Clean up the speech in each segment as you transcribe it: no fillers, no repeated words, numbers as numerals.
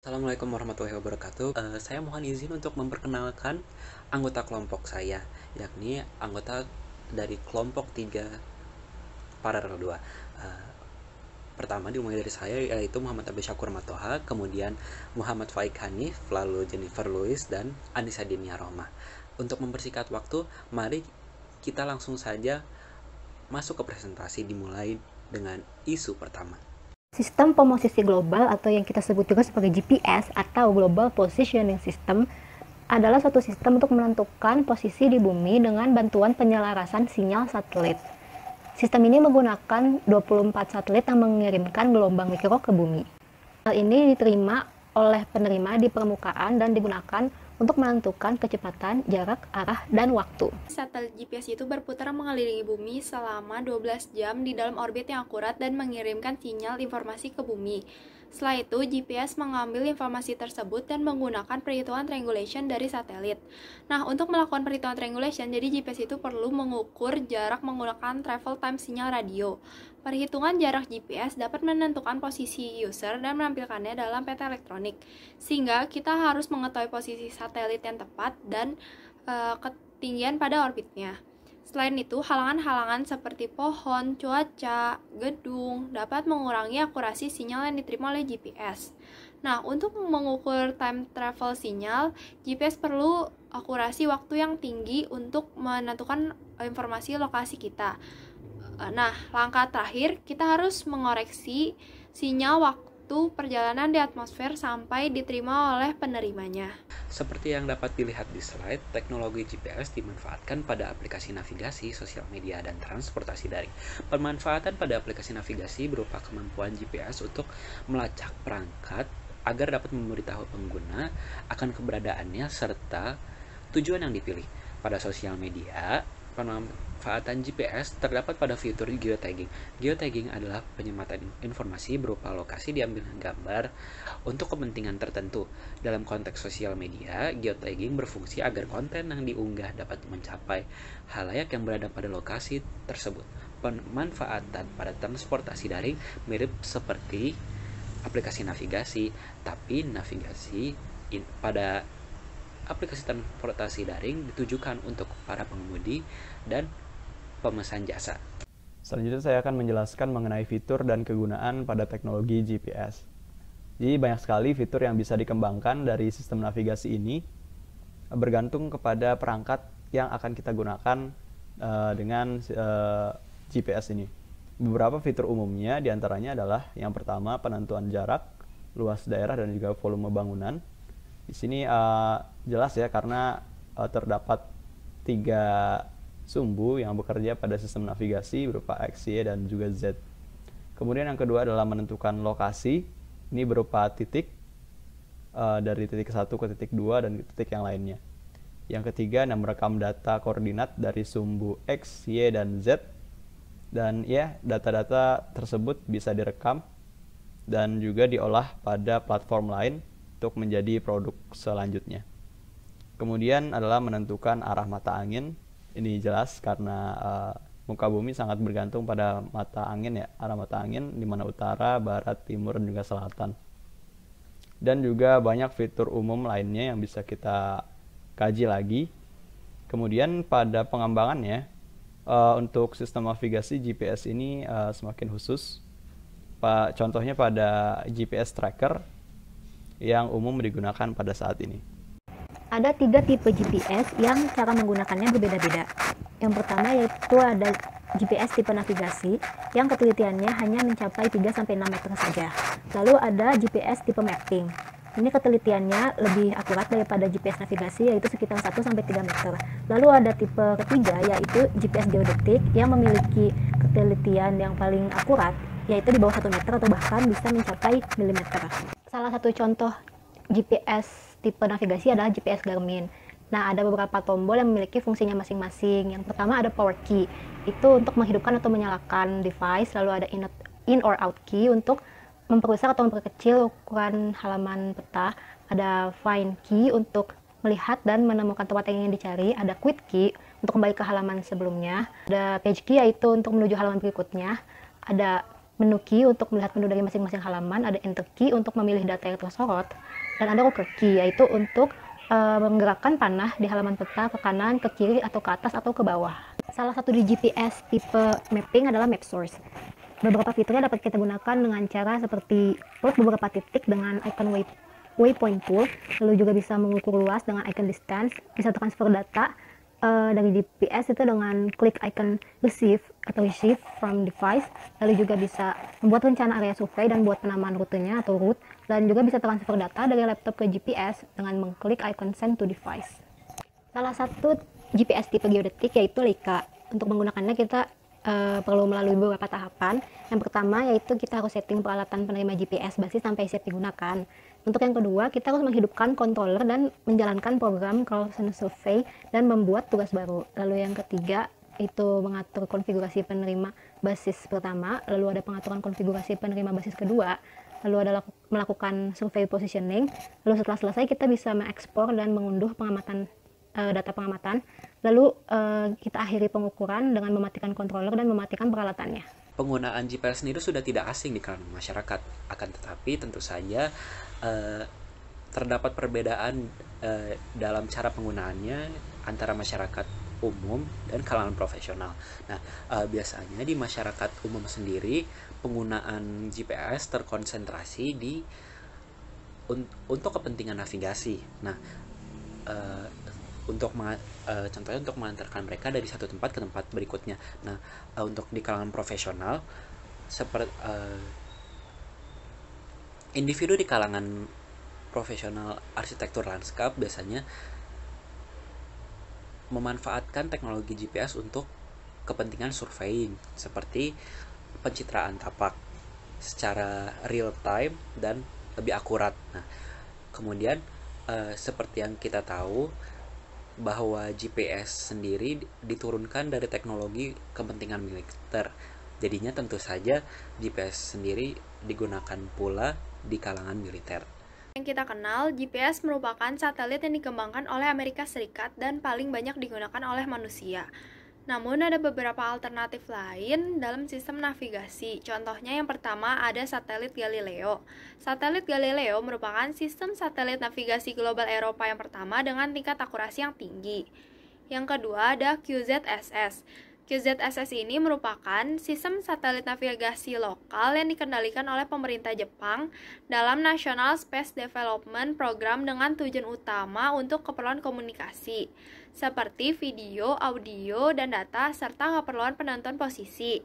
Assalamualaikum warahmatullahi wabarakatuh. Saya mohon izin untuk memperkenalkan anggota kelompok saya, yakni anggota dari kelompok 3 Paralel 2. Pertama dimulai dari saya, yaitu Muhammad Abi Syakur Matoha, kemudian Muhammad Faik Hanif, lalu Jennifer Louis, dan Anissa Dinia Roma. Untuk mempersingkat waktu, mari kita langsung saja masuk ke presentasi, dimulai dengan isu pertama. Sistem posisi global atau yang kita sebut juga sebagai GPS atau Global Positioning System adalah suatu sistem untuk menentukan posisi di bumi dengan bantuan penyelarasan sinyal satelit. Sistem ini menggunakan 24 satelit yang mengirimkan gelombang mikro ke bumi. Hal ini diterima oleh penerima di permukaan dan digunakan untuk menentukan kecepatan, jarak, arah, dan waktu. Satelit GPS itu berputar mengelilingi bumi selama 12 jam di dalam orbit yang akurat dan mengirimkan sinyal informasi ke bumi. Setelah itu, GPS mengambil informasi tersebut dan menggunakan perhitungan triangulation dari satelit. Nah, untuk melakukan perhitungan triangulation, jadi GPS itu perlu mengukur jarak menggunakan travel time sinyal radio. Perhitungan jarak GPS dapat menentukan posisi user dan menampilkannya dalam peta elektronik, sehingga kita harus mengetahui posisi satelit yang tepat dan ketinggian pada orbitnya. Selain itu, halangan-halangan seperti pohon, cuaca, gedung dapat mengurangi akurasi sinyal yang diterima oleh GPS. Nah, untuk mengukur time travel sinyal, GPS perlu akurasi waktu yang tinggi untuk menentukan informasi lokasi kita. Nah, langkah terakhir, kita harus mengoreksi sinyal waktu perjalanan di atmosfer sampai diterima oleh penerimanya. Seperti yang dapat dilihat di slide, teknologi GPS dimanfaatkan pada aplikasi navigasi, sosial media, dan transportasi daring. Pemanfaatan pada aplikasi navigasi berupa kemampuan GPS untuk melacak perangkat agar dapat memberitahu pengguna akan keberadaannya serta tujuan yang dipilih. Pada sosial media, pemanfaatan GPS terdapat pada fitur geotagging. Geotagging adalah penyematan informasi berupa lokasi diambil gambar untuk kepentingan tertentu. Dalam konteks sosial media, geotagging berfungsi agar konten yang diunggah dapat mencapai khalayak yang berada pada lokasi tersebut. Pemanfaatan pada transportasi daring mirip seperti aplikasi navigasi, tapi navigasi pada aplikasi transportasi daring ditujukan untuk para pengemudi dan pemesan jasa. Selanjutnya saya akan menjelaskan mengenai fitur dan kegunaan pada teknologi GPS. Jadi banyak sekali fitur yang bisa dikembangkan dari sistem navigasi ini bergantung kepada perangkat yang akan kita gunakan dengan GPS ini. Beberapa fitur umumnya diantaranya adalah yang pertama penentuan jarak, luas daerah, dan juga volume bangunan. Di sini jelas ya karena terdapat 3 sumbu yang bekerja pada sistem navigasi berupa X, Y, dan juga Z. Kemudian yang kedua adalah menentukan lokasi. Ini berupa titik dari titik 1 ke titik 2 dan titik yang lainnya. Yang ketiga adalah merekam data koordinat dari sumbu X, Y, dan Z. Dan ya, data-data tersebut bisa direkam dan juga diolah pada platform lain untuk menjadi produk selanjutnya. Kemudian adalah menentukan arah mata angin. Ini jelas karena muka bumi sangat bergantung pada mata angin ya, arah mata angin di mana utara, barat, timur, dan juga selatan. Dan juga banyak fitur umum lainnya yang bisa kita kaji lagi. Kemudian pada pengembangannya untuk sistem navigasi GPS ini semakin khusus. Contohnya pada GPS tracker yang umum digunakan pada saat ini. Ada 3 tipe GPS yang cara menggunakannya berbeda-beda. Yang pertama yaitu ada GPS tipe navigasi yang ketelitiannya hanya mencapai 3-6 meter saja. Lalu ada GPS tipe mapping. Ini ketelitiannya lebih akurat daripada GPS navigasi yaitu sekitar 1-3 meter. Lalu ada tipe ketiga yaitu GPS geodetik yang memiliki ketelitian yang paling akurat yaitu di bawah 1 meter atau bahkan bisa mencapai milimeter. Salah satu contoh GPS tipe navigasi adalah GPS Garmin. Nah, ada beberapa tombol yang memiliki fungsinya masing-masing. Yang pertama ada power key, itu untuk menghidupkan atau menyalakan device. Lalu ada in or out key untuk memperbesar atau memperkecil ukuran halaman peta. Ada find key untuk melihat dan menemukan tempat yang ingin dicari. Ada quit key untuk kembali ke halaman sebelumnya. Ada page key yaitu untuk menuju halaman berikutnya. Ada menu key untuk melihat menu dari masing-masing halaman, ada enter key untuk memilih data yang tersorot, Dan ada rocker key, yaitu untuk menggerakkan panah di halaman peta ke kanan, ke kiri, atau ke atas, atau ke bawah. Salah satu di GPS tipe mapping adalah map source. Beberapa fiturnya dapat kita gunakan dengan cara seperti plot beberapa titik dengan icon waypoint tool, lalu juga bisa mengukur luas dengan icon distance, bisa transfer data dari GPS itu dengan klik icon receive from device, lalu juga bisa membuat rencana area survei dan buat penamaan rutenya atau route, dan juga bisa transfer data dari laptop ke GPS dengan mengklik icon send to device. Salah satu GPS tipe geodetik yaitu Leica. Untuk menggunakannya kita perlu melalui beberapa tahapan. Yang pertama yaitu kita harus setting peralatan penerima GPS basis sampai siap digunakan. Untuk yang kedua, kita harus menghidupkan controller dan menjalankan program cross-sensor survey dan membuat tugas baru. Lalu yang ketiga itu mengatur konfigurasi penerima basis pertama, lalu ada pengaturan konfigurasi penerima basis kedua, lalu ada melakukan survey positioning, lalu setelah selesai kita bisa mengekspor dan mengunduh data pengamatan, lalu kita akhiri pengukuran dengan mematikan controller dan mematikan peralatannya. Penggunaan GPS sendiri sudah tidak asing di kalangan masyarakat, akan tetapi tentu saja terdapat perbedaan dalam cara penggunaannya antara masyarakat umum dan kalangan profesional. Nah, biasanya di masyarakat umum sendiri penggunaan GPS terkonsentrasi untuk kepentingan navigasi. Nah, contohnya untuk mengantarkan mereka dari satu tempat ke tempat berikutnya. Nah, untuk di kalangan profesional seperti individu di kalangan profesional arsitektur lanskap biasanya memanfaatkan teknologi GPS untuk kepentingan surveying seperti pencitraan tapak secara real time dan lebih akurat. Nah, kemudian seperti yang kita tahu bahwa GPS sendiri diturunkan dari teknologi kepentingan militer. Jadinya tentu saja GPS sendiri digunakan pula di kalangan militer. Yang kita kenal, GPS merupakan satelit yang dikembangkan oleh Amerika Serikat dan paling banyak digunakan oleh manusia. Namun ada beberapa alternatif lain dalam sistem navigasi. Contohnya yang pertama ada satelit Galileo. Satelit Galileo merupakan sistem satelit navigasi global Eropa yang pertama dengan tingkat akurasi yang tinggi. Yang kedua ada QZSS. QZSS ini merupakan sistem satelit navigasi lokal yang dikendalikan oleh pemerintah Jepang dalam National Space Development Program dengan tujuan utama untuk keperluan komunikasi, seperti video, audio, dan data, serta keperluan penonton posisi.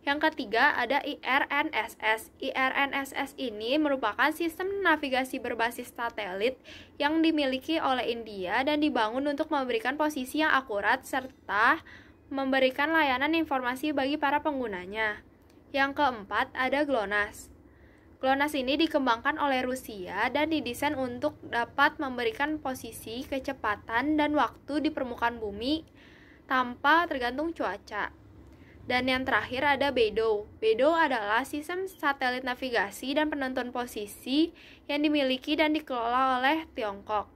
Yang ketiga ada IRNSS. IRNSS ini merupakan sistem navigasi berbasis satelit yang dimiliki oleh India dan dibangun untuk memberikan posisi yang akurat serta memberikan layanan informasi bagi para penggunanya. Yang keempat ada GLONASS. GLONASS ini dikembangkan oleh Rusia dan didesain untuk dapat memberikan posisi, kecepatan, dan waktu di permukaan bumi tanpa tergantung cuaca. Dan yang terakhir ada BeiDou. BeiDou adalah sistem satelit navigasi dan penentuan posisi yang dimiliki dan dikelola oleh Tiongkok.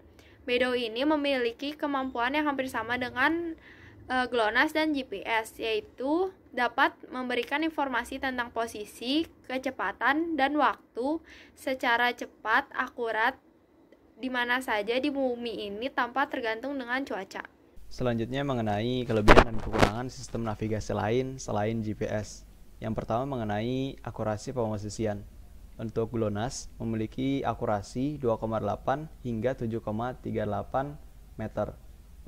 BeiDou ini memiliki kemampuan yang hampir sama dengan GLONASS dan GPS, yaitu dapat memberikan informasi tentang posisi, kecepatan, dan waktu secara cepat, akurat, di mana saja di bumi ini tanpa tergantung dengan cuaca. Selanjutnya mengenai kelebihan dan kekurangan sistem navigasi lain selain GPS. Yang pertama mengenai akurasi pemosisian. Untuk GLONASS memiliki akurasi 2,8 hingga 7,38 meter.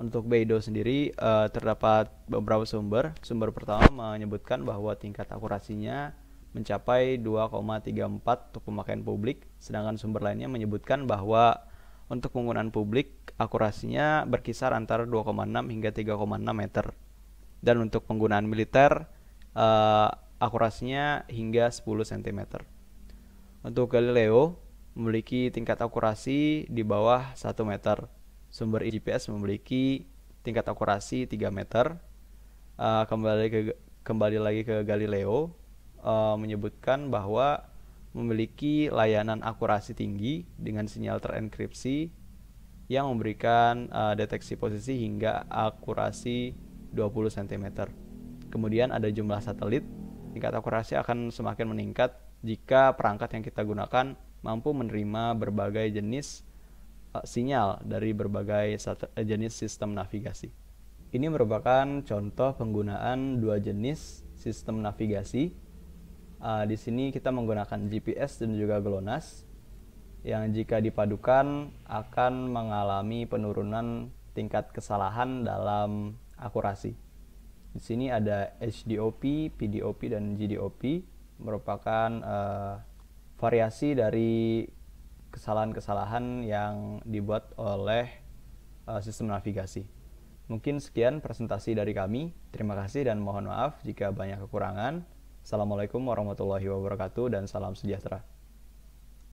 Untuk BeiDou sendiri terdapat beberapa sumber. Sumber pertama menyebutkan bahwa tingkat akurasinya mencapai 2,34 untuk pemakaian publik, sedangkan sumber lainnya menyebutkan bahwa untuk penggunaan publik akurasinya berkisar antara 2,6 hingga 3,6 meter. Dan untuk penggunaan militer akurasinya hingga 10 cm. Untuk Galileo memiliki tingkat akurasi di bawah 1 meter. Sumber GPS memiliki tingkat akurasi 3 meter. Kembali lagi ke Galileo, menyebutkan bahwa memiliki layanan akurasi tinggi dengan sinyal terenkripsi yang memberikan deteksi posisi hingga akurasi 20 cm. Kemudian ada jumlah satelit. Tingkat akurasi akan semakin meningkat jika perangkat yang kita gunakan mampu menerima berbagai jenis sinyal dari berbagai jenis sistem navigasi. Ini merupakan contoh penggunaan dua jenis sistem navigasi. Di sini kita menggunakan GPS dan juga GLONASS yang jika dipadukan akan mengalami penurunan tingkat kesalahan dalam akurasi. Di sini ada HDOP, PDOP, dan GDOP merupakan variasi dari kesalahan-kesalahan yang dibuat oleh sistem navigasi. Mungkin sekian presentasi dari kami. Terima kasih dan mohon maaf jika banyak kekurangan. Assalamualaikum warahmatullahi wabarakatuh dan salam sejahtera.